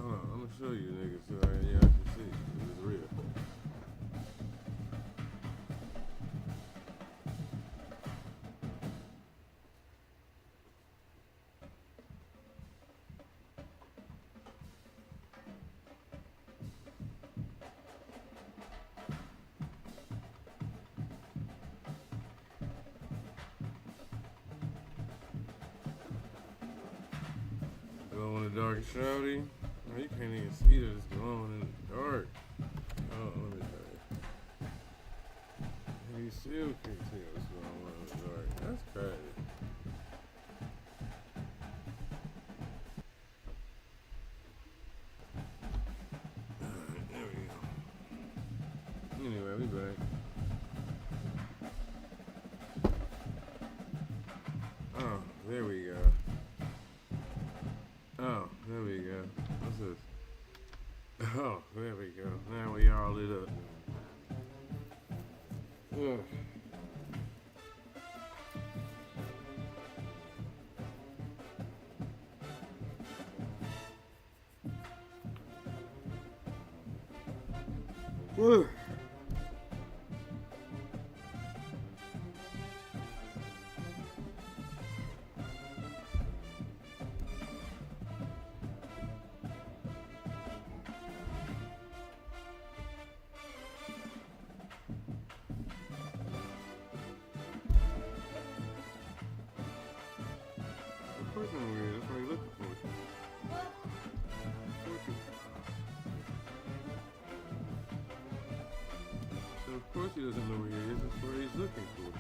Hold on, I'm gonna show you niggas so y'all can see. It's real. Glow in the dark and shouty. Oh, you can't even see that it's glowing in the dark. Oh, let me tell you. And you still can't tell it's glowing in the dark. That's crazy. Alright, there we go. Anyway, we back. Oh, there we go. Oh, there we go. What's this? Oh, there we go. Now we all lit up. Ugh. Ugh. Of course I'm weird. That's what you're looking for. So of course he doesn't know where he is. That's where he's looking for.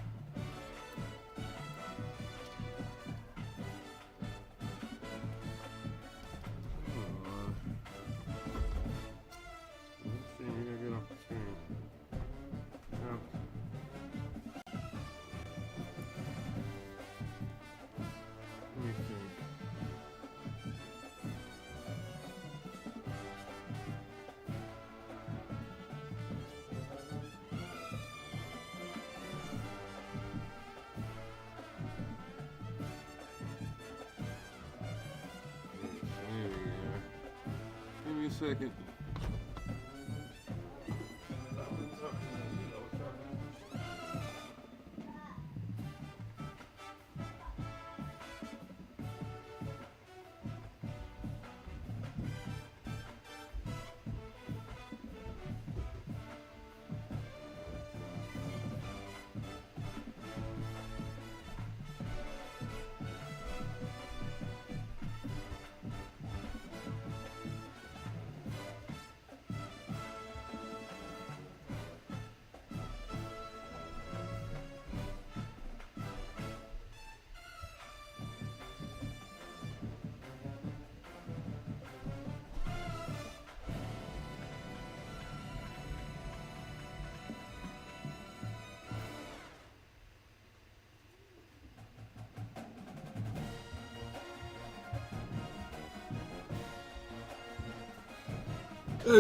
Let's see. We gotta get off the screen. Now, let me see. There we go. Give me a second.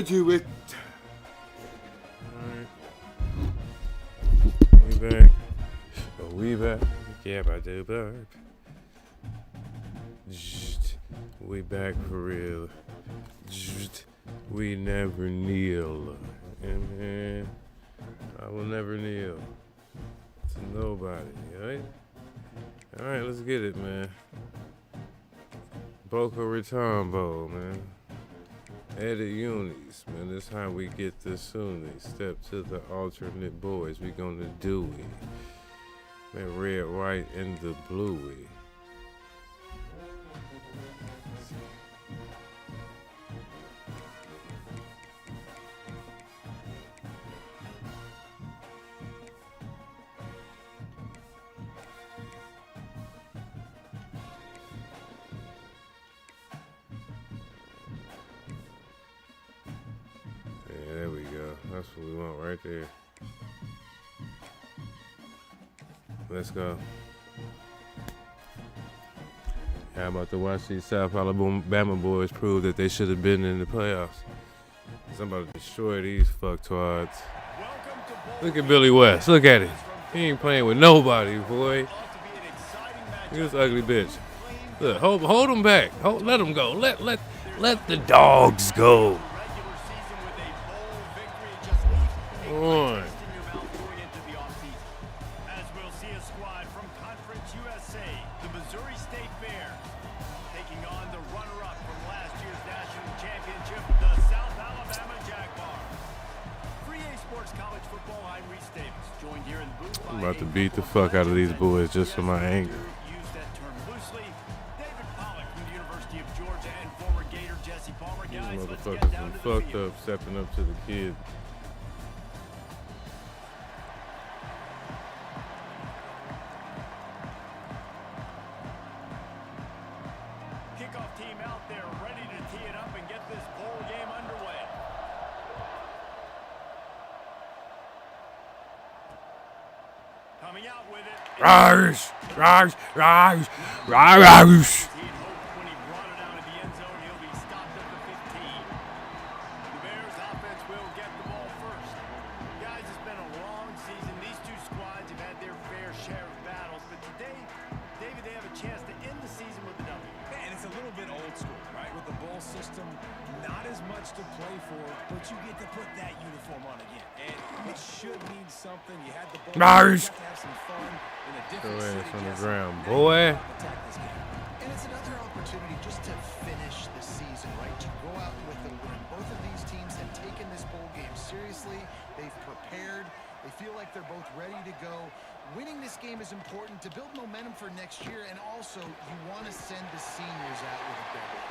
Do it. Alright. We back. Oh, we back. Yeah, I do back. We back for real. We never kneel. And I will never kneel to nobody, alright? Alright, let's get it, man. Boca Raton Bowl, man. Edit unis, man. This how we get the Sunni. Step to the alternate boys. We gonna do it. Man, red, white, and the bluey. Yeah, there we go. That's what we want right there. Let's go. How about to watch these South Alabama boys prove that they should have been in the playoffs? I'm about to destroy these fucktwads. Look at Billy West. Look at it. He ain't playing with nobody, boy. Look at this ugly bitch. Look, hold him back. Let him go. Let Let the dogs go. On. As we'll see a squad from Conference USA, the Missouri State Bears, taking on the runner-up from last year's national championship, the South Alabama Jaguars. 3A Sports College Football, I'm Reese Davis, joined here in the booth. I'm about to beat the fuck out of these boys just for my anger. Use that term loosely. David Pollock from the University of Georgia and former Gator Jesse Palmer. These Guys, let's get motherfuckers down been to the fucked field. up stepping up to the kid. Kickoff team out there ready to tee it up and get this bowl game underway. Coming out with it. Rise, rise, rise, rise. He had hoped when he brought it out of the end zone, he'll be stopped at the 15. The Bears offense will get the ball first. Guys, it's been a long season. These two squads have had their fair share of battles, but today, David, they have a chance to end the season with a W. And it's a little bit old school, right? With the bowl system, not as much to play for, but you get to put that uniform on again. And it should mean something. You had the bowl. Nice. You have to have some fun in a Go different ahead, city. it's on the Jesse. ground, Now boy. you gotta attack this game. And it's another opportunity just to finish the season, right? To go out with a win. Both of these teams have taken this bowl game seriously. They've prepared. They feel like they're both ready to go. Winning this game is important to build momentum for next year, and also you want to send the seniors out with a W.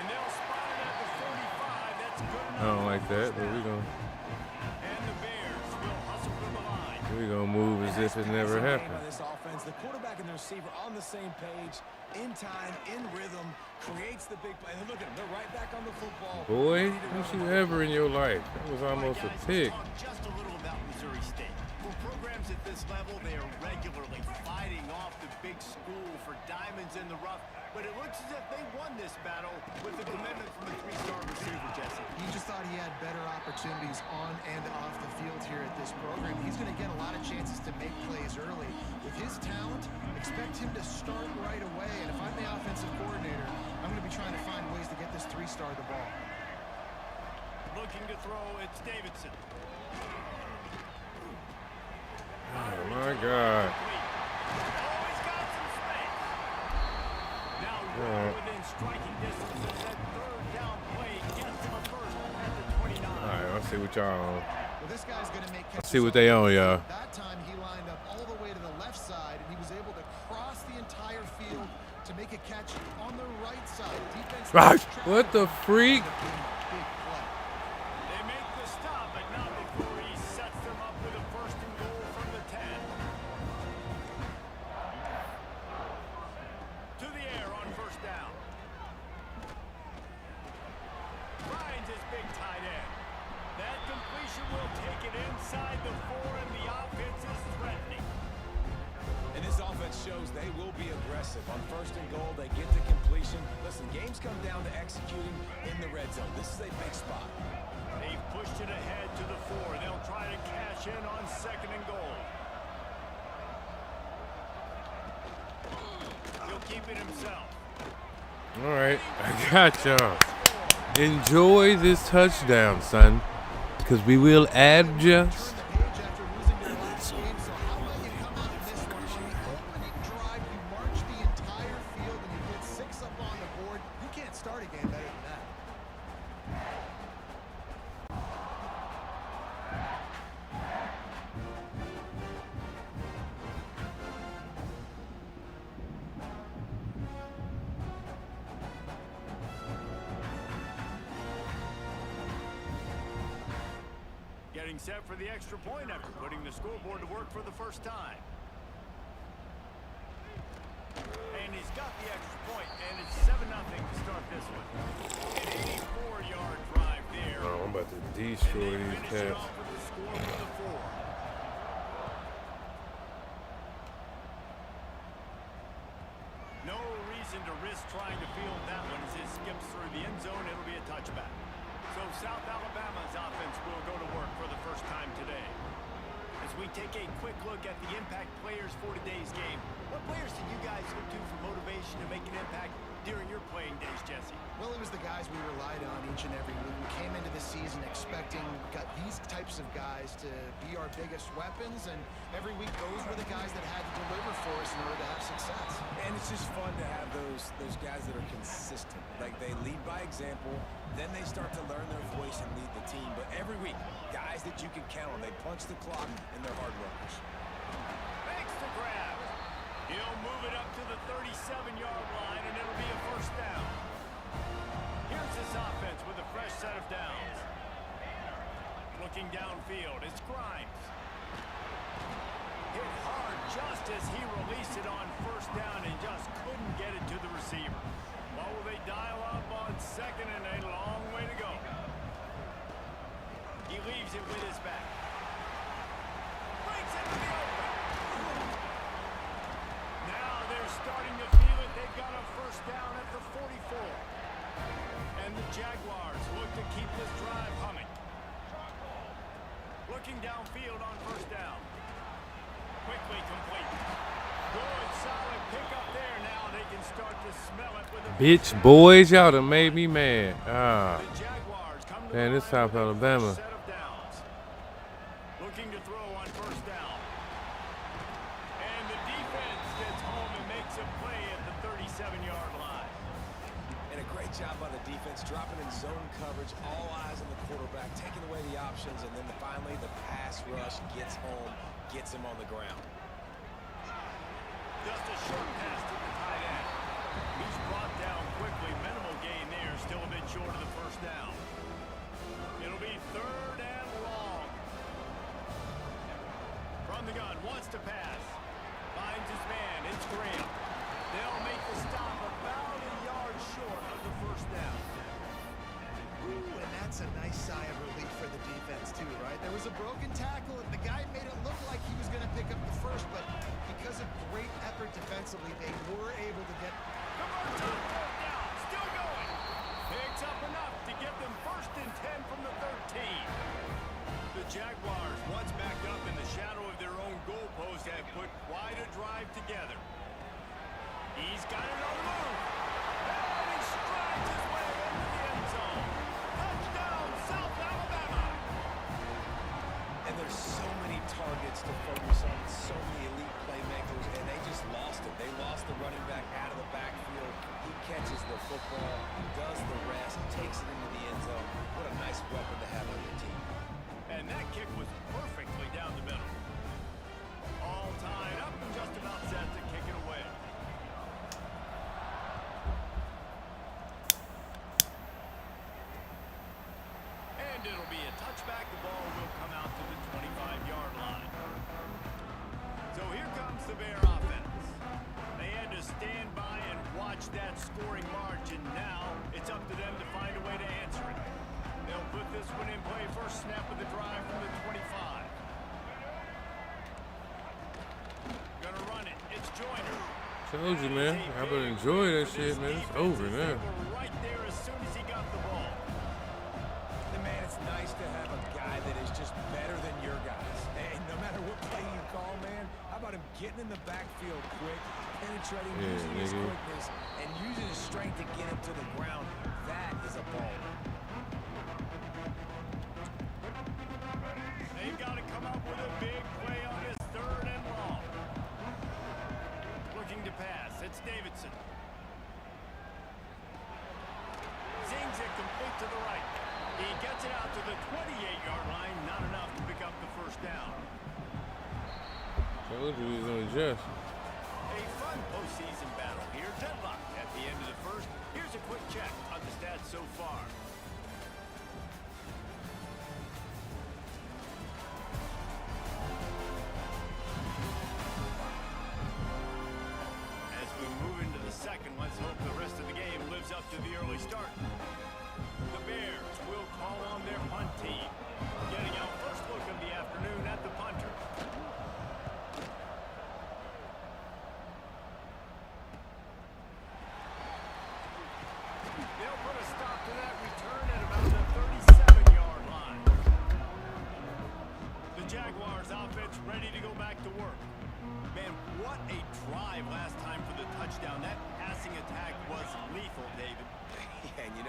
And they'll spot it at the 45. That's good enough. I don't like that, but And the Bears will hustle to the line. we gonna move as if it never Passing game happened. by this offense, the quarterback and the receiver on the same page, in time, in rhythm, creates the big play. And look at them, they're right back on the football. Boy, ready to don't run you the ball. ever in your life. That was almost a Guys, pick. let's talk just a little about Missouri State. For programs at this level, they are regularly fighting off the big school for diamonds in the rough. But it looks as if they won this battle with the commitment from a three-star receiver, Jesse. He just thought he had better opportunities on and off the field here at this program. He's going to get a lot of chances to make plays early. With his talent, expect him to start right away. And if I'm the offensive coordinator, I'm going to be trying to find ways to get this three-star the ball. Looking to throw, it's Davidson. Oh my God. Always got some space. Now well within striking distance as that third down play gets him a first at the 29. All right, I'll see what y'all on. Well, this guy's going to make catches. See what they on, y'all. That time he lined up all the way to the left side, and he was able to cross the entire field to make a catch on the right side. Defense. Right. What the freak? Big play. They make the stop, but not before he sets them up with a first and goal from the 10. To the air on first down. Finds his big tight end. That completion will take it inside the 4, and the offense is threatening. And this offense shows they will be aggressive. On first and goal, they get to completion. Listen, games come down to executing in the red zone. This is a big spot. They've pushed it ahead to the 4. They'll try to cash in on second and goal. He'll keep it himself. All right, I got y'all. Enjoy this touchdown, son, because we will adjust. The page after losing your last game, so how about you come out of this one on the opening drive? You march the entire field and you put 6 up on the board. You can't start a game better than that. Getting set for the extra point after putting the scoreboard to work for the first time. And he's got the extra point, and it's 7-0 to start this one. An 84-yard drive there. Oh, I'm about to destroy And they these finish it cats. off with the score for the 4. No reason to risk trying to field that one as it skips through the end zone. It'll be a touchback. So South Alabama's offense will go to work for the first time today. As we take a quick look at the impact players for today's game, what players did you guys look to for motivation to make an impact during your playing days, Jesse? Well, it was the guys we relied on each and every week. We came into the season expecting these types of guys to be our biggest weapons, and every week those were the guys that had to deliver for us in order to have success. And it's just fun to have those guys that are consistent. Like, they lead by example, then they start to learn their voice and lead the team. But every week, guys that you can count on, they punch the clock and they're hard workers. Makes the grab. He'll move it up to the 37-yard line, and it'll be a first down. Here's this offense with a fresh set of downs. Looking downfield, it's Grimes. Hit hard just as he released it on first down and just couldn't get it to the receiver. What will they dial up on second and a long way to go? He leaves it with his back. Breaks into the open. Now they're starting to feel it. They've got a first down at the 44. And the Jaguars look to keep this drive humming. Looking downfield on first down. Quickly complete. Good, solid pickup there. Now they can start to smell it with a Bitch, boys, y'all done made me mad. Ah, The Jaguars come to man, the this line South with a Alabama. set of downs. Looking to throw on first down. And the defense gets home and makes a play at the 37-yard line. And a great job by the defense, dropping in zone coverage, all eyes on the quarterback, taking away the options, and then finally the pass rush gets home, gets him on the ground. Just a short pass to the tight end. He's brought down quickly. Minimal gain there. Still a bit short of the first down. It'll be third and long. From the gun, wants to pass. Finds his man. It's Graham. They'll make the stop about a yard short of the first down. Ooh, and that's a nice sigh of relief for the defense too, right? There was a broken tackle, and the guy made it look like he was going to pick up the first, but because of great effort defensively, they were able to get... Come on, Tom, fourth down. Still going. Picks up enough to get them first and 10 from the 13. The Jaguars, once backed up in the shadow of their own goalpost, have put quite a drive together. He's got it on the move. And he strides his way into the end zone. Touchdown, South Alabama. And there's so many targets to focus on, so many elite playmakers, and they just lost it. They lost the running back out of the backfield. He catches the football, does the rest, takes it into the end zone. What a nice weapon to have on your team. And that kick was perfectly down the middle. All tied up and just about set to kick it away. And it'll be a touchback. The ball will come out to the 25-yard line. So here comes the Bear offense. They had to stand by and watch that scoring margin. Now it's up to them to find a way to answer it. They'll put this one in play. First snap of the drive from the 25. Gonna run it. It's Joyner. Told you, man. I better enjoy that shit, man. It's over now. Right there as soon as he got the ball. And man, it's nice to have a guy that is just better than your guys. And no matter what play you call, man, how about him getting in the backfield quick, penetrating, using his quickness, and using his strength to get him to the ground? That is a ball. They've got to come up with a big play on this third and long. Looking to pass. It's Davidson. Zings it complete to the right. He gets it out to the 28-yard line. Not enough to pick up the first down. Told you he was gonna adjust. A fun postseason battle here. Deadlock at the end of the first. Here's a quick check on the stats so far. As we move into the second, let's hope the rest of the game lives up to the early start. The Bears will call on their punt team. Getting out first look of the afternoon at the punter. They'll put a stop to that return at about the 37-yard line. The Jaguars offense ready to go back to work. Man, what a drive last time for the touchdown. That passing attack was lethal, David. Yeah, and you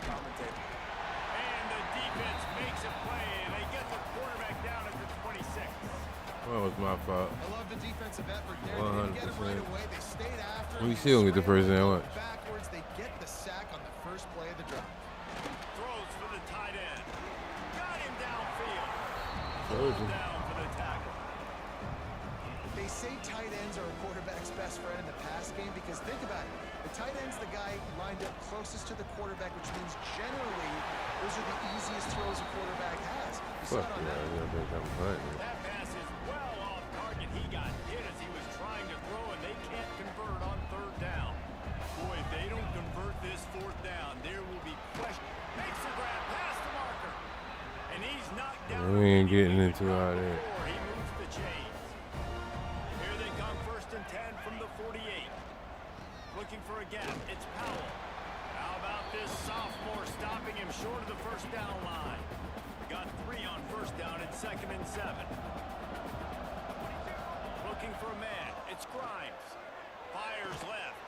commentator. And the defense makes a play, and they get the quarterback down at the 26. That was my fault. I love the defensive effort there. They didn't get him right away. They stayed after him. We still don't get the first down. Watch. Backwards, they get the sack on the first play of the drive. Throws for the tight end. Got him downfield. Told you. Down for the tackle. They say tight ends are a quarterback's best friend in the pass game because think about it. The tight end's the guy lined up closest to the quarterback, which means generally those are the easiest throws a quarterback has. You saw Fuck it on yeah, that. I think I'm hunting. That pass is well off target. He got hit as he was trying to throw, and they can't convert on third down. Boy, if they don't convert this fourth down, there will be question. Makes the grab past the marker. And he's knocked down. We ain't getting into all that. He moves the chains. Here they come, 1st and 10 from the 48. Looking for a gap. It's Powell. How about this sophomore stopping him short of the first down line? Got 3 on first down and 2nd and 7. Looking for a man. It's Grimes. Fires left.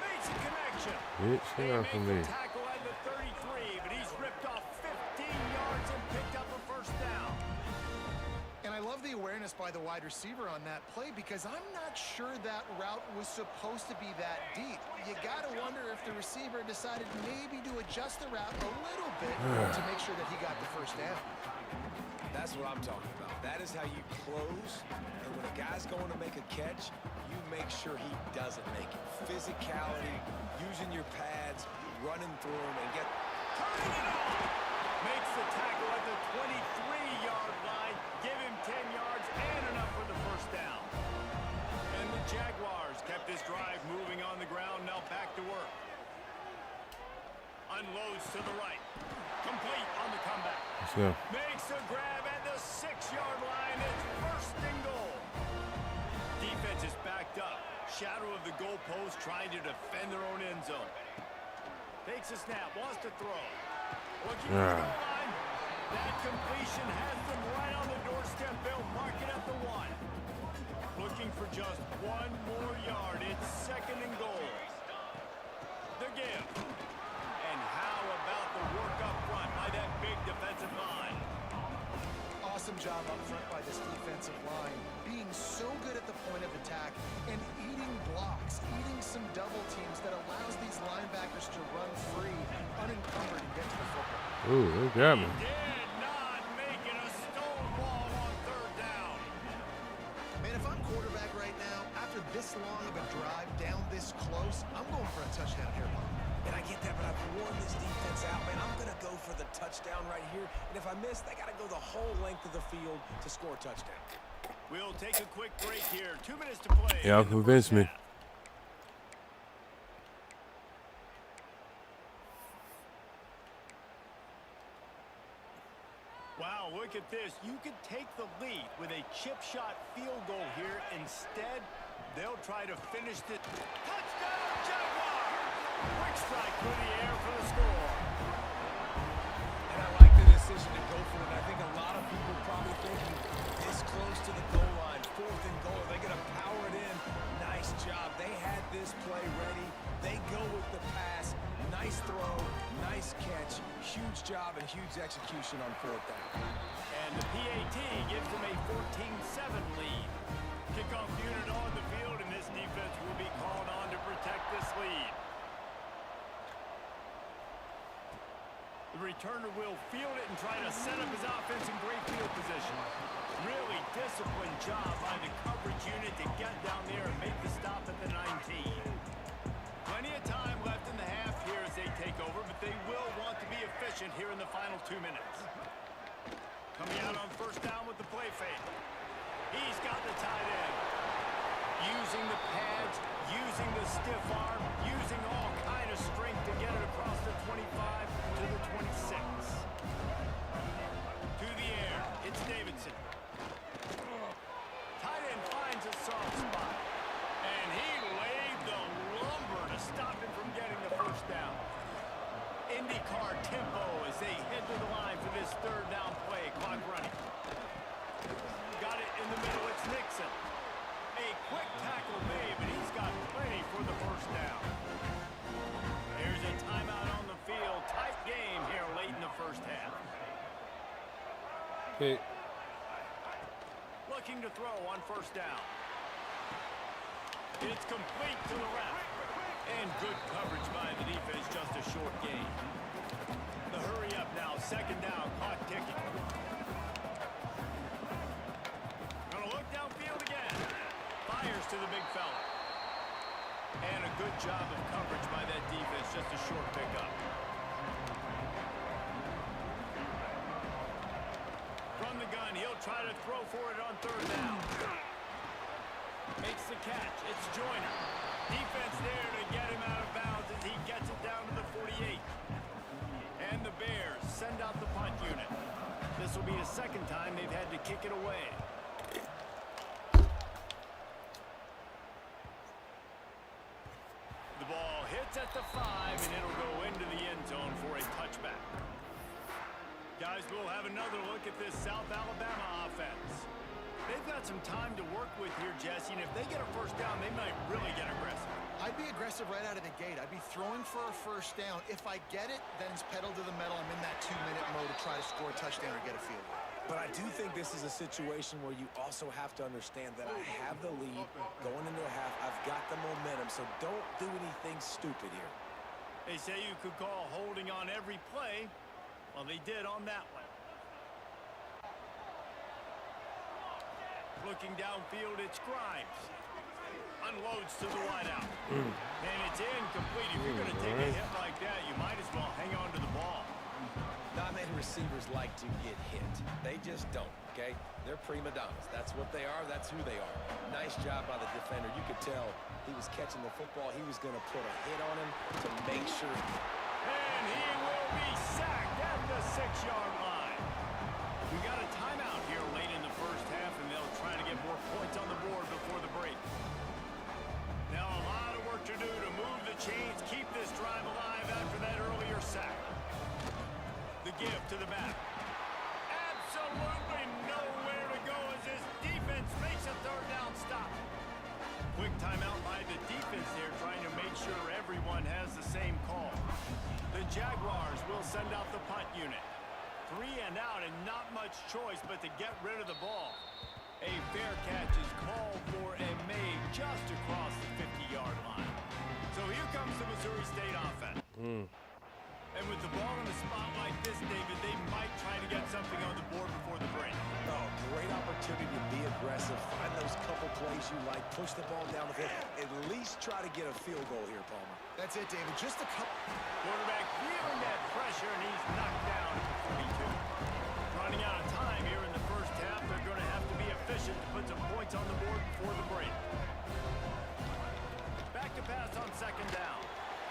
Makes a connection. Bitch, get off of me. Tackle at the 33, but he's ripped off 15 yards and picked up a first down. And I love the awareness by the wide receiver on that play because I'm not sure that route was supposed to be that deep. You got to wonder if the receiver decided maybe to adjust the route a little bit to make sure that he got the first down. That's what I'm talking about. That is how you close. And when a guy's going to make a catch, you make sure he doesn't make it. Physicality, using your pads, running through him, and get... Turning it on. Makes the tackle at the 23-yard line. Give him 10 yards and enough for the first down. And the Jaguars kept this drive moving on the ground. Now back to work. Unloads to the right. Complete on the comeback. Let's go. Makes a grab at the 6-yard line. It's 1st and goal. Defense is backed up. Shadow of the goalpost trying to defend their own end zone. Takes a snap. Wants to throw. Looking at the goal line. That completion has them right on the doorstep. They'll mark it at the 1. Looking for just 1 more yard. It's 2nd and goal. The give. And how about the work up front by that big defensive line? Awesome job up front by this defensive line, being so good at the point of attack and eating blocks, eating some double teams that allows these linebackers to run free, unencumbered, and get to the football. Ooh, they got me. Did not make it a stonewall on 3rd down. Man, if I'm quarterback right now, after this long of a drive down this close, I'm going for a touchdown here, Bob. And I get that, but I've worn this defense out, man. I'm going to go for the touchdown right here. And if I miss, they got to go the whole length of the field to score a touchdown. We'll take a quick break here. 2 minutes to play. Y'all convinced me. Wow, look at this. You could take the lead with a chip shot field goal here. Instead, they'll try to finish it. Touchdown, Jaguars! Quick strike through the air for the score. And I like the decision to go for it. I think a lot of people probably thinking this close to the goal line, 4th and goal. They're going to power it in. Nice job. They had this play ready. They go with the pass. Nice throw, nice catch. Huge job and huge execution on 4th down. And the PAT gives them a 14-7 lead. Kickoff unit on the field, and this defense will be called on to protect this lead. The returner will field it and try to set up his offense in great field position. Really disciplined job by the coverage unit to get down there and make the stop at the 19. Plenty of time left in the half here as they take over, but they will want to be efficient here in the final 2 minutes. Coming out on 1st down with the play fake. He's got the tight end. Using the pads, using the stiff arm, using all kind of strength to get it across the 25 to the 26. To the air, it's Davidson. Tight end finds a soft spot. And he laid the lumber to stop him from getting the first down. IndyCar tempo as they head to the line for this 3rd down play. Clock running. Got it in the middle. It's Nixon. A quick tackle made, but he's got plenty for the first down. There's a timeout on the field. Tight Okay. Looking to throw on first down. It's complete to the left. And good coverage by the defense, just a short gain. The hurry up now, second down, clock ticking. Gonna look downfield again. Fires to the big fella. And a good job of coverage by that defense, just a short pickup. From the gun, he'll try to throw for it on third down. Makes the catch. It's Joyner. Defense there to get him out of bounds as he gets it down to the 48. And the Bears send out the punt unit. This will be the second time they've had to kick it away. The ball hits at the 5, and it'll go into the end zone for a touchback. Guys, we'll have another look at this South Alabama offense. They've got some time to work with here, Jesse, and if they get a first down, they might really get aggressive. I'd be aggressive right out of the gate. I'd be throwing for a first down. If I get it, then it's pedal to the metal. I'm in that 2-minute mode to try to score a touchdown or get a field goal. But I do think this is a situation where you also have to understand that I have the lead going into a half. I've got the momentum, so don't do anything stupid here. They say you could call holding on every play. Well, they did on that one. Looking downfield, it's Grimes. Unloads to the wideout. And it's incomplete. If you're going to take a hit like that, you might as well hang on to the ball. Not many receivers like to get hit. They just don't, okay? They're prima donnas. That's what they are. That's who they are. Nice job by the defender. You could tell he was catching the football. He was going to put a hit on him to make sure. And he will be sacked at the 6-yard line. We got a timeout here late in the first half, and they'll try to get more points on the board before the break. Now a lot of work to do to move the chains, keep this drive alive after that earlier sack. The give to the back. Absolutely nowhere to go as this defense makes a third down stop. Quick timeout by the defense there, trying to make sure everyone has the same call. The Jaguars will send out the punt unit. 3 and out and not much choice but to get rid of the ball. A fair catch is called for and made just across the 50-yard line. So here comes the Missouri State offense. And with the ball in a spot like this, David, they might try to get something on the board before the break. Oh, great opportunity to be aggressive. Find those couple plays you like. Push the ball down the field. At least try to get a field goal here, Palmer. That's it, David. Just a couple. Quarterback feeling that pressure, and he's knocked down at the 42. Running out of time here in the first half. They're going to have to be efficient to put some points on the board before the break. Back to pass on second down.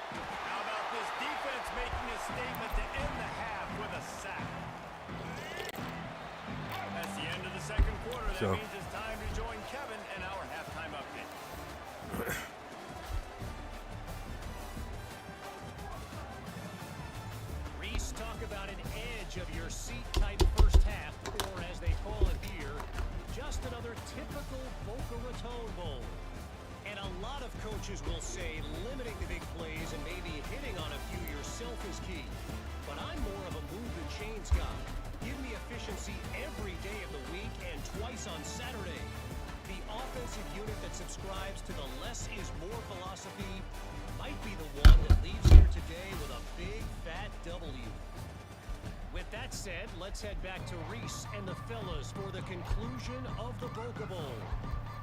How about this defense making a statement to end the half with a sack? That's the end of the second quarter. That means it's time to join Kevin and our halftime update. Reese, talk about an edge of your seat type first half, or as they call it here, just another typical Boca Raton Bowl. And a lot of coaches will say limiting the big plays and maybe hitting on a few yourself is key. But I'm more of a move the chains guy. Give me efficiency every day of the week and twice on Saturday. The offensive unit that subscribes to the less is more philosophy might be the one that leaves here today with a big fat W. With that said, let's head back to Reese and the fellas for the conclusion of the Boca Bowl.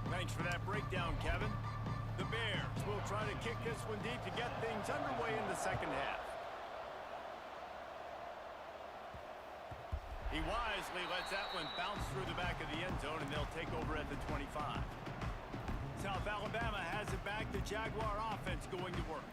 Thanks for that breakdown, Kevin. The Bears will try to kick this one deep to get things underway in the second half. He wisely lets that one bounce through the back of the end zone, and they'll take over at the 25. South Alabama has it back. The Jaguar offense going to work.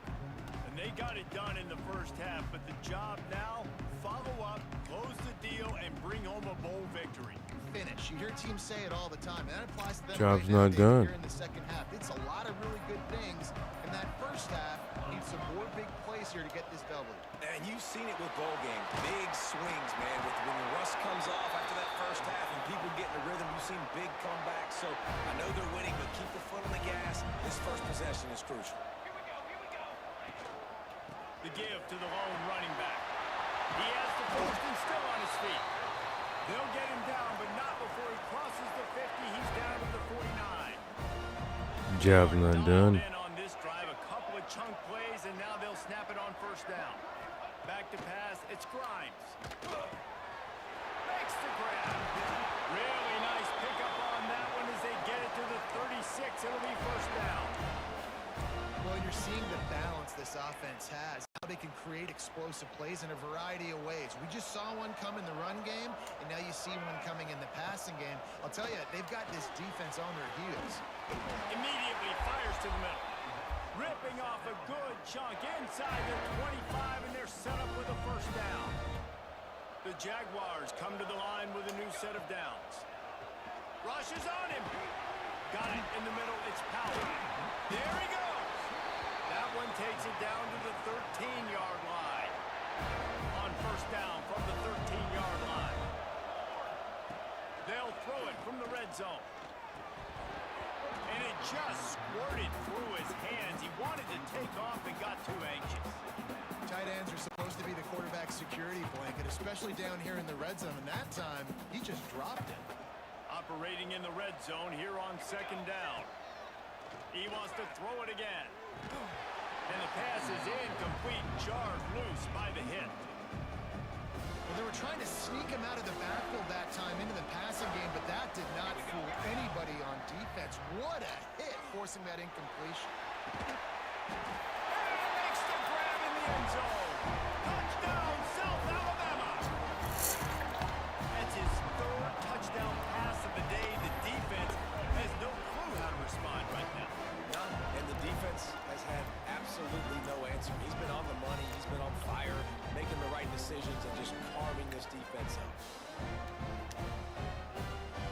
And they got it done in the first half, but the job now, follow up, close the deal, and bring home a bowl victory. Finish. You hear teams say it all the time, and that applies to them. Job's right now, not done. Here in the second half, it's a lot of really good things. In that first half, need some more big plays here to get this W. And you've seen it with bowl games. Big swings, man. When the rust comes off after that first half and people get in the rhythm, you've seen big comebacks. So I know they're winning, but keep the foot on the gas. This first possession is crucial. The give to the lone running back. He has the first and still on his feet. They'll get him down, but not before he crosses the 50. He's down to the 49. Job not done. In on this drive, a couple of chunk plays, and now they'll snap it on first down. Back to pass, it's Grimes. Makes the grab. Really nice pickup on that one as they get it to the 36. It'll be first down. Well, you're seeing the balance this offense has. How they can create explosive plays in a variety of ways. We just saw one come in the run game, and now you see one coming in the passing game. I'll tell you, they've got this defense on their heels. Immediately fires to the middle. Ripping off a good chunk inside the 25, and they're set up with a first down. The Jaguars come to the line with a new set of downs. Rushes on him. Got it in the middle. It's Powell. There he goes. That one takes it down to the 13-yard line. On first down from the 13-yard line. They'll throw it from the red zone. And it just squirted through his hands. He wanted to take off and got too anxious. Tight ends are supposed to be the quarterback's security blanket, especially down here in the red zone. And that time, he just dropped it. Operating in the red zone here on second down. He wants to throw it again. And the pass is incomplete, jarred loose by the hit. Well, they were trying to sneak him out of the backfield that time into the passing game, but that did not fool anybody on defense. What a hit, forcing that incompletion. And he makes the grab in the end zone. Touchdown, South Alabama. That's his third touchdown pass of the day. The defense has no clue how to respond right now. None. And the defense has had absolutely no answer. He's been on the money. He's been on fire, making the right decisions and just carving this defense up.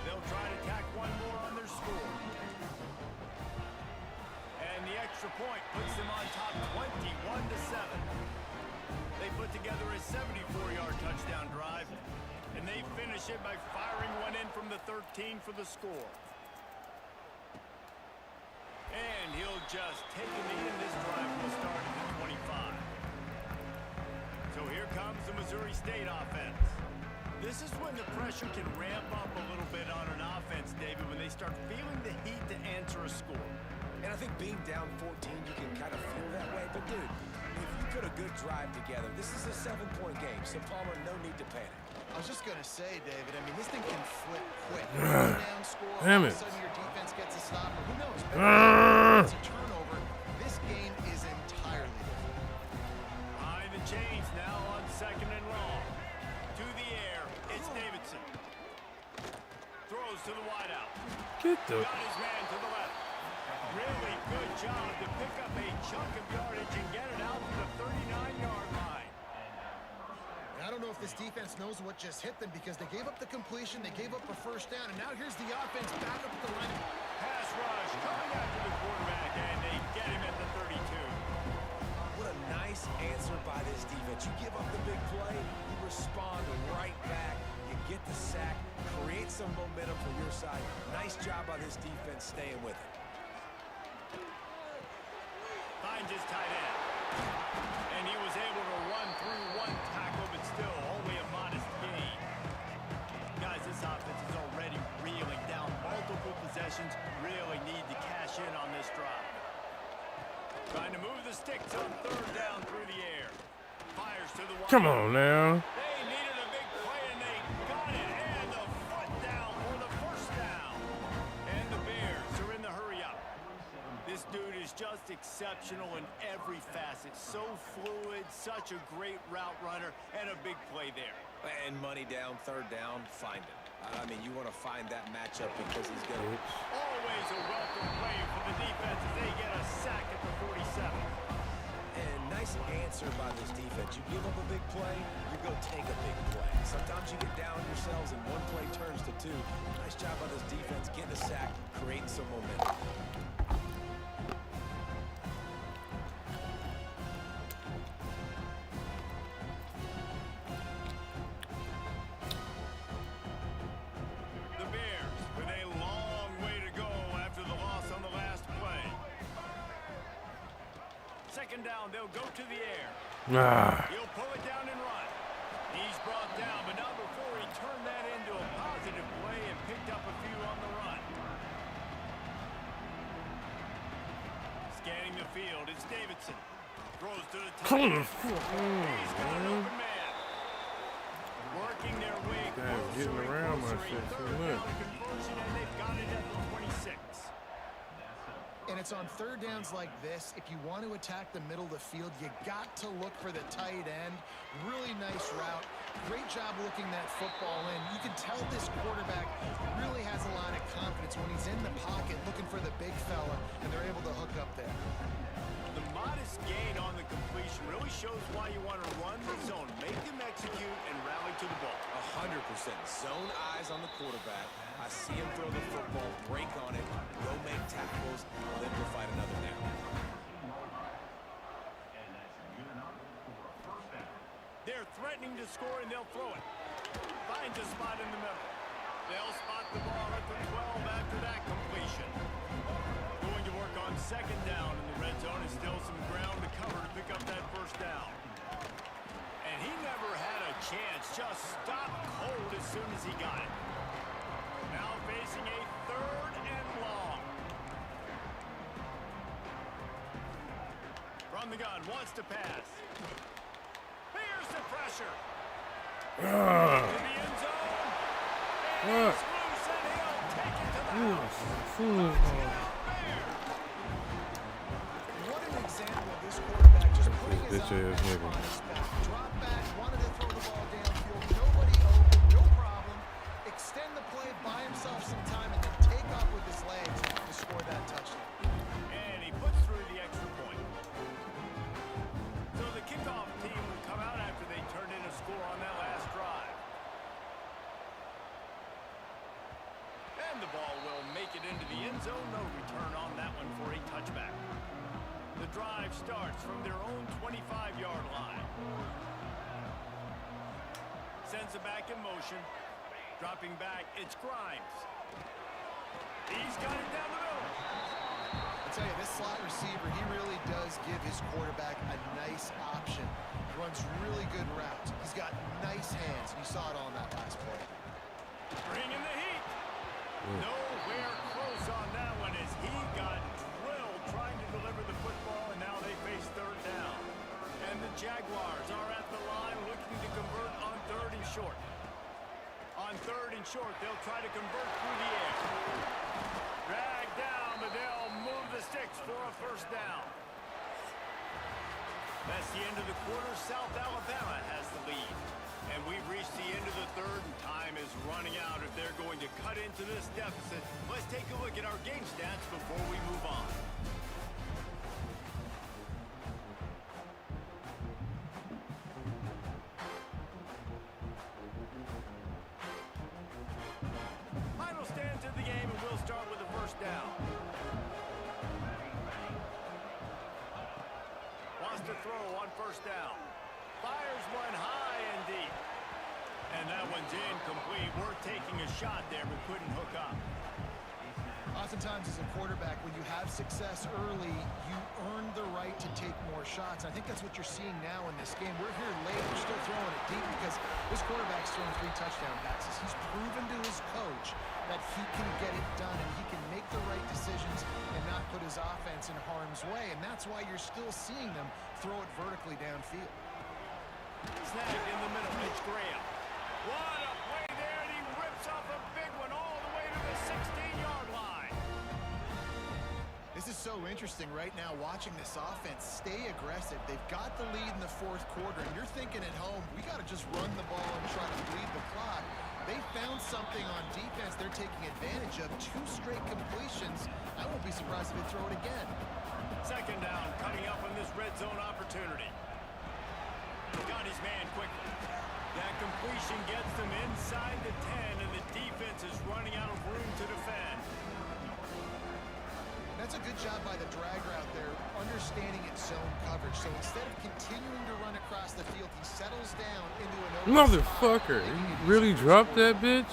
They'll try to tack one more on their score. And the extra point puts them on top 21-7. They put together a 74-yard touchdown drive, and they finish it by firing one in from the 13 for the score. And he'll just take it in. This drive will start at the 25. So here comes the Missouri State offense. This is when the pressure can ramp up a little bit on an offense, David, when they start feeling the heat to answer a score. And I think being down 14, you can kind of feel that way. But, dude, if you put a good drive together, this is a 7-point game. So, Palmer, no need to panic. I was just going to say, David, I mean, this thing can flip quick. Down score, Damn all of it. a sudden your defense gets a stop, or who knows? Maybe it's a turnover. This game is entirely different. Behind the chains now on second and long. To the air, it's Davidson. Throws to the wideout. Get the... Got his man to the left. Really good job to pick up a chunk of yardage and get it out to the 39-yard line. And I don't know if this defense knows what just hit them because they gave up the completion, they gave up a first down, and now here's the offense back up at the line. Pass rush coming after the quarterback, and they get him at the 32. What a nice answer by this defense. You give up the big play, you respond right back, you get the sack, create some momentum for your side. Nice job by this defense staying with it. Finds his tight end. And he was able to run through one tackle, but still only a modest gain. Guys, this offense is already reeling down multiple possessions. Really need to cash in on this drive. Trying to move the sticks on third down through the air. Fires to the wide. Come on now. They needed a big play, and they got it. And the foot down for the first down. And the Bears are in the hurry up. This dude is just exceptional in every facet. So fluid, such a great route runner, and a big play there. And money down, third down, find him. I mean, you want to find that matchup because he's going to... Always a welcome play for the defense as they get a sack at the 47. And nice answer by this defense. You give up a big play, you go take a big play. Sometimes you get down yourselves and one play turns to two. Nice job by this defense getting a sack, creating some momentum. The Bears with a long way to go after the loss on the last play. Second down, they'll go to the air. Ah. He'll pull it down and run. He's brought down, but not before he turned that into Davidson throws to the top. He's got an open man. Working their way closer getting and around my closer. shit too Third much. down conversion, and they've got it at the 26. And it's on third downs like this. If you want to attack the middle of the field, you got to look for the tight end. Really nice route. Great job looking that football in. You can tell this quarterback really has a lot of confidence when he's in the pocket looking for the big fella, and they're able to hook up there. The modest gain on the completion really shows why you want to run the zone. Make them execute and rally to the ball. 100%. Zone eyes on the quarterback. I see him throw the football, break on it, go make tackles, live to fight another down. They're threatening to score, and they'll throw it. Finds a spot in the middle. They'll spot the ball at the 12 after that completion. Going to work on second down in the red zone is still some ground to cover to pick up that first down. And he never had a chance. Just stopped cold as soon as he got it. Now facing a third and long. From the gun, wants to pass. Here's the pressure. To the end zone. And he's loose, and he'll take it to the house. What an example of this quarterback just putting his Bitch ass offense nigga. on his back. Drop back, wanted to throw the ball downfield. Nobody open, no problem. Extend the play, buy himself some time, and then take off with his legs to score that touchdown. And he puts through the extra point. So the kickoff team will come out after they turned in a score on that last drive. And the ball will make it into the end zone. No return on that one for a touchback. The drive starts from their own 25-yard line. Sends it back in motion. Dropping back, it's Grimes. He's got it down the middle. I'll tell you, this slot receiver, he really does give his quarterback a nice option. Runs really good routes. He's got nice hands. You saw it on that last play. Bringing the heat. Nowhere close on that one as he got drilled trying to deliver the football, and now they face third down. And the Jaguars are at the line looking to convert on third and short. On third and short, they'll try to convert through the air. Drag down, but they'll move the sticks for a first down. That's the end of the quarter. South Alabama has the lead. And we've reached the end of the third, and time is running out if they're going to cut into this deficit. Let's take a look at our game stats before we move on. Final stands of the game, and we'll start with the first down. Wants to throw on first down. Fires one high and deep. And that one's incomplete. We're taking a shot there, but couldn't hook up. Oftentimes as a quarterback, when you have success early, you earn the right to take more shots. I think that's what you're seeing now in this game. We're here late. We're still throwing it deep because this quarterback's throwing 3 touchdown passes. He's proven to his coach that he can get it done and he can make the right decisions and not put his offense in harm's way. And that's why you're still seeing them throw it vertically downfield. Snagged in the middle. It's Graham. What a play there, and he rips off a big one all the way to the 16-yard line. This is so interesting right now, watching this offense stay aggressive. They've got the lead in the fourth quarter, and you're thinking at home, we got to just run the ball and try to bleed the clock. They found something on defense they're taking advantage of. 2 straight completions. I won't be surprised if they throw it again. Second down, cutting up on this red zone opportunity. Got his man quickly. That completion gets them inside the 10, and the defense is running out of room to defend. That's a good job by the drag route there, understanding its zone coverage. So instead of continuing to run across the field, he settles down into an open Motherfucker, spot, he really dropped that bitch?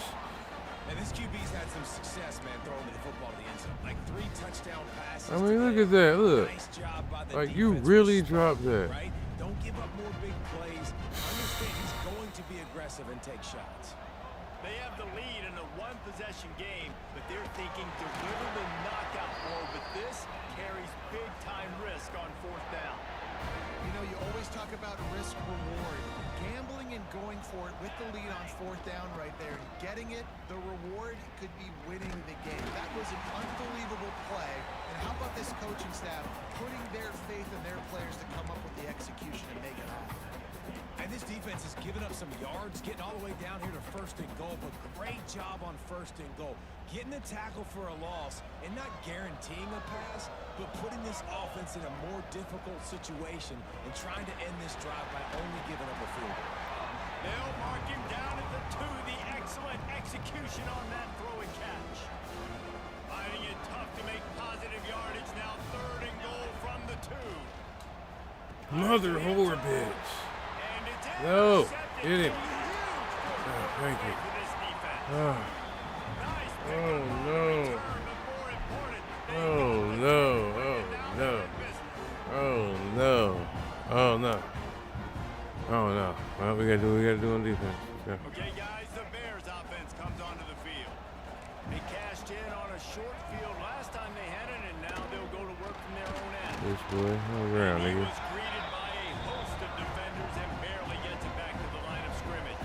And this QB's had some success, man, throwing the football to the end zone. Like 3 touchdown passes. I mean, look at that, look. Nice job by the Like, you defense really to dropped start, that. Right? Don't give up more big plays. Understand he's going to be aggressive and take shots. They have the lead in a one-possession game, but they're thinking deliver the knockout blow. But this carries big-time risk on fourth down. You know, you always talk about risk-reward. Gambling and going for it with the lead on fourth down right there and getting it, the reward could be winning the game. That was an unbelievable play. And how about this coaching staff putting their faith in their players to come up with the execution and make it happen? And this defense has given up some yards, getting all the way down here to first and goal, but great job on first and goal. Getting the tackle for a loss and not guaranteeing a pass, but putting this offense in a more difficult situation and trying to end this drive by only giving up a field goal. They'll mark him down at the 2. The excellent execution on that throw and catch. Finding it tough to make positive yardage now. 3rd and goal from the 2. Mother whore bitch. And it's No, intercepted. hit him. A huge Oh, thank you. for this defense. Oh, Nice oh pickup on the no. return, but more important, they Oh got the no. bring it Oh down no. to business. Oh no. Oh no. Oh no. Well, we gotta do on defense. Yeah. Okay, guys, the Bears offense comes onto the field. They cashed in on a short field last time they had it, and now they'll go to work from their own end. This boy, hold around, He nigga. was greeted by a host of defenders and barely gets it back to the line of scrimmage.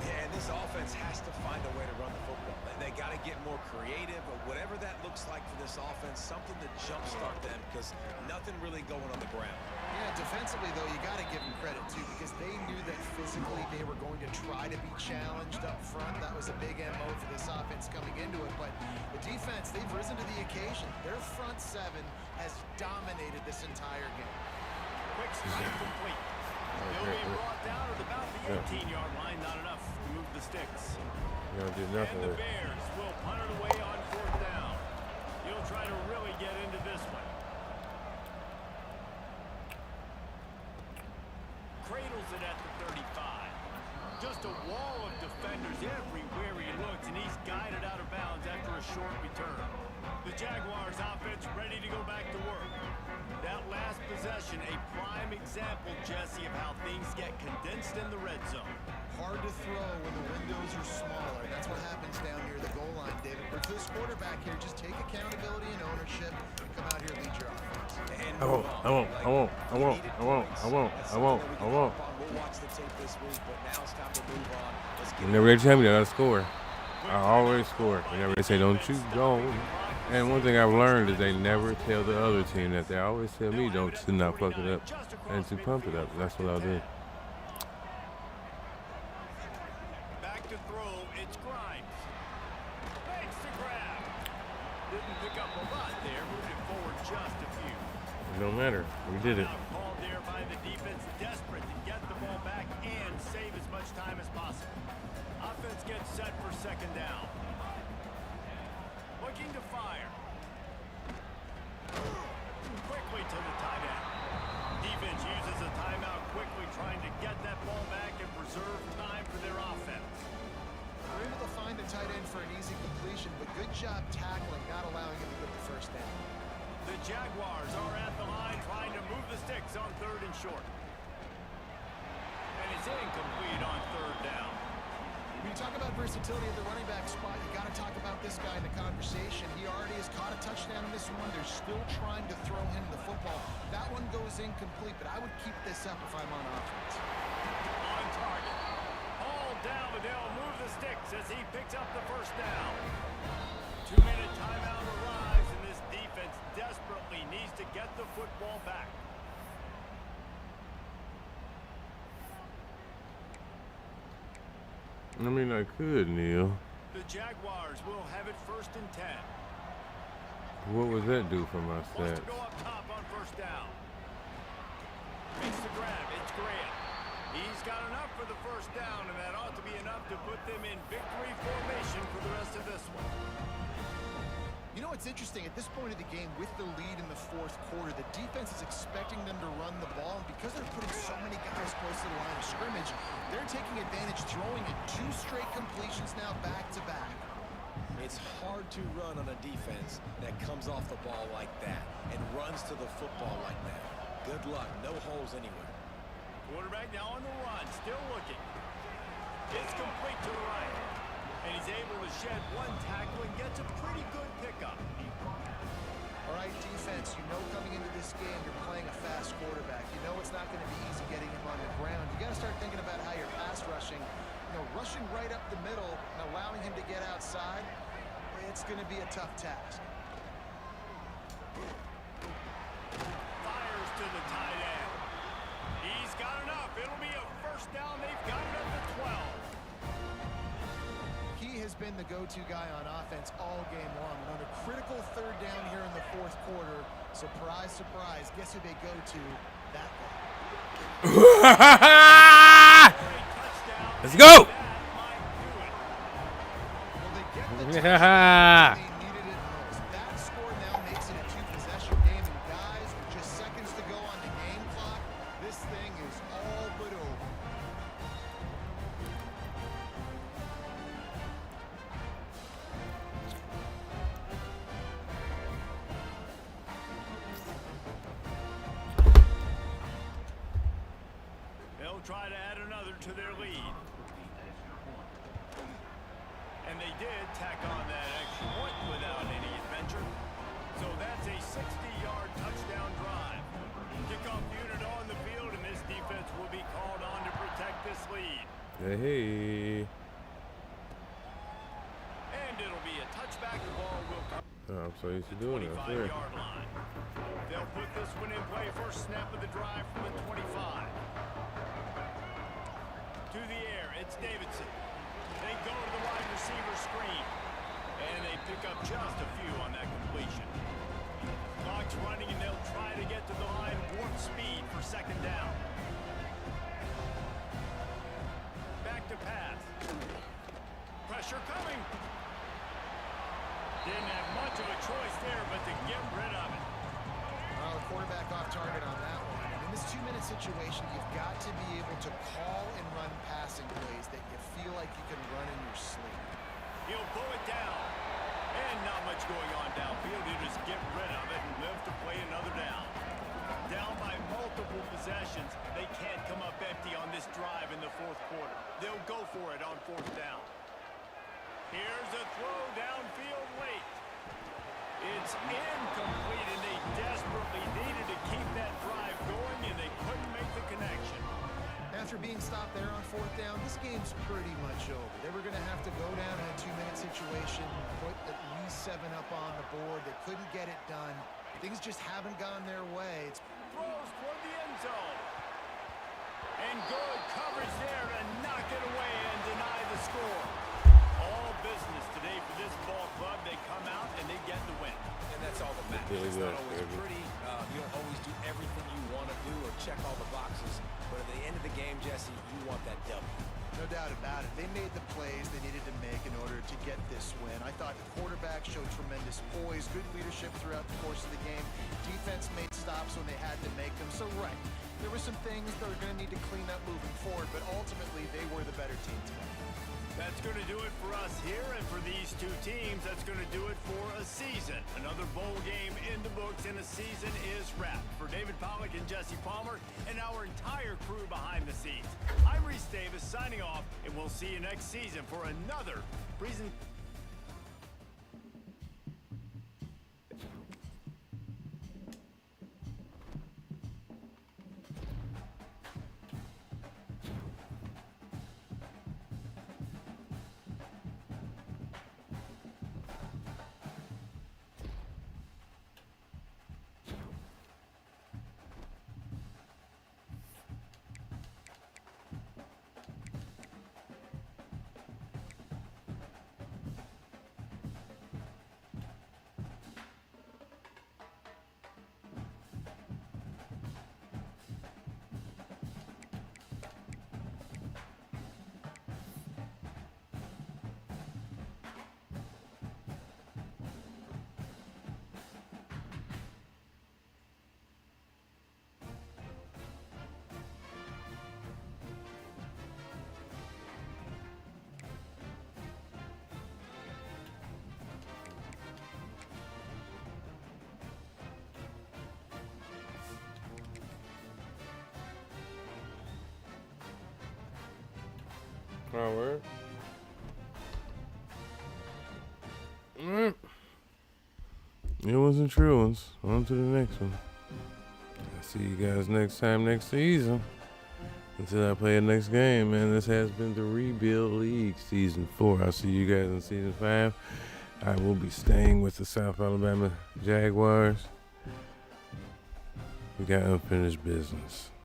Yeah, and this offense has to find a way to run the football. They got to get more creative, or whatever that looks like for this offense, something to jumpstart them, because nothing really going on the ground. Yeah, defensively, though, you got to give them credit, too, because they knew that physically they were going to try to be challenged up front. That was a big MO for this offense coming into it. But the defense, they've risen to the occasion. Their front 7 has dominated this entire game. Quick snap complete. He'll be brought down at about the 18-yard line. Not enough to move the sticks. You don't do And nothing the with it. Bears will punt it away on 4th down. He'll try to really get into this one. Cradles it at the 35. Just a wall of defenders everywhere he looks, and he's guided out of bounds after a short return. The Jaguars offense ready to go back to work. That last possession, a prime example, Jesse, of how things get condensed in the red zone. Hard to throw when the windows are smaller. That's what happens down near the goal line, David. But for this quarterback here, just take accountability and ownership and come out here and lead your offense. And I won't. We'll watch the tape this week, but now it's time to move on. Let's get Whenever they tell me that I score, I always score. Whenever they say don't you go. And one thing I've learned is they never tell the other team that. They always tell me don't to not fuck it up and to pump it up. That's what I'll do. Back to throw, it's Grimes. Makes the grab. Didn't pick up a lot there, moved it forward just a few. It don't matter. We did it. Now called there by the defense, desperate to get the ball back and save as much time as possible. Offense gets set for 2nd down. Looking to fire. Quickly to the tight end. Defense uses a timeout quickly, trying to get that ball back and preserve time for their offense. They're able to find the tight end for an easy completion, but good job tackling, not allowing him to get the first down. The Jaguars are at the line trying to move the sticks on 3rd and short. And it's incomplete on 3rd down. When you talk about versatility at the running back spot, you got to talk about this guy in the conversation. He already has caught a touchdown in this one. They're still trying to throw him the football. That one goes incomplete, but I would keep this up if I'm on offense. On target. Hauled down, but they'll move the sticks as he picks up the first down. 2-minute timeout arrives, and this defense desperately needs to get the football back. I mean, I could, Neil. The Jaguars will have it 1st and 10. What would that do for my Wants stats? to go up top on 1st down. Makes the grab. It's Grant. He's got enough for the 1st down, and that ought to be enough to put them in victory formation for the rest of this one. You know what's interesting? At this point of the game, with the lead in the 4th quarter, the defense is expecting them to run the ball. And because they're putting so many guys close to the line of scrimmage, they're taking advantage, throwing it 2 straight completions now back-to-back. It's hard to run on a defense that comes off the ball like that and runs to the football like that. Good luck. No holes anywhere. Quarterback now on the run, still looking. It's complete to the right. And he's able to shed one tackle and gets a pretty good pickup. All right, defense, you know coming into this game you're playing a fast quarterback. You know it's not going to be easy getting him on the ground. You got to start thinking about how you're pass rushing. You know, rushing right up the middle and allowing him to get outside, it's going to be a tough task. Fires to the tight end. He's got enough. It'll be a first down. They've got it up to 12. He has been the go-to guy on offense all game long. And on a critical third down here in the fourth quarter, surprise, surprise, guess who they go to? That guy. Let's go! Well, they get the touchdown they needed it most. That score now makes it a two-possession game. And guys, with just seconds to go on the game clock, this thing is all but over. They'll try to add another to their lead. And they did tack on that extra point without any adventure. So that's a 60-yard touchdown drive. Kickoff unit on the field, and this defense will be called on to protect this lead. Hey. And it'll be a touchback. The ball will come Oh, I'm so used to doing it. 25-yard line. They'll put this one in play. First snap of the drive from the 25. To the air, it's Davidson. They go to the wide receiver screen. And they pick up just a few on that completion. Clock's running, and they'll try to get to the line warp speed for second down. Back to pass. Pressure coming. Didn't have much of a choice there, but to get rid of it. Well, the quarterback off target on that one. And in this two-minute situation, you've got to be able to call and run passing plays that you feel like you can run in your sleep. He'll pull it down. And not much going on downfield. He'll just get rid of it and live to play another down. Down by multiple possessions. They can't come up empty on this drive in the fourth quarter. They'll go for it on fourth down. Here's a throw downfield late. It's incomplete, and they desperately needed to keep that drive going, and they couldn't make the connection. After being stopped there on fourth down, this game's pretty much over. They were going to have to go down in a two-minute situation, put at least 7 up on the board. They couldn't get it done. Things just haven't gone their way. Throws toward the end zone. And good coverage there to knock it away and deny the score. All business today for this ball club. They come out and they get the win. And that's all that matters. Really It's not good, always baby. pretty. You don't always do everything you want to do or check all the boxes. But at the end of the game, Jesse, you want that W. No doubt about it. They made the plays they needed to make in order to get this win. I thought the quarterback showed tremendous poise, good leadership throughout the course of the game. Defense made stops when they had to make them. So, right, there were some things that were going to need to clean up moving forward, but ultimately they were the better team today. That's going to do it for us here, and for these two teams, that's going to do it for a season. Another bowl game in the books, and a season is wrapped. For David Pollack and Jesse Palmer, and our entire crew behind the scenes, I'm Reese Davis signing off, and we'll see you next season for another presentation. Oh, word. It wasn't true ones. On to the next one. I'll see you guys next time next season. Until I play the next game, man. This has been the Rebuild League Season 4. I'll see you guys in Season 5. I will be staying with the South Alabama Jaguars. We got unfinished business.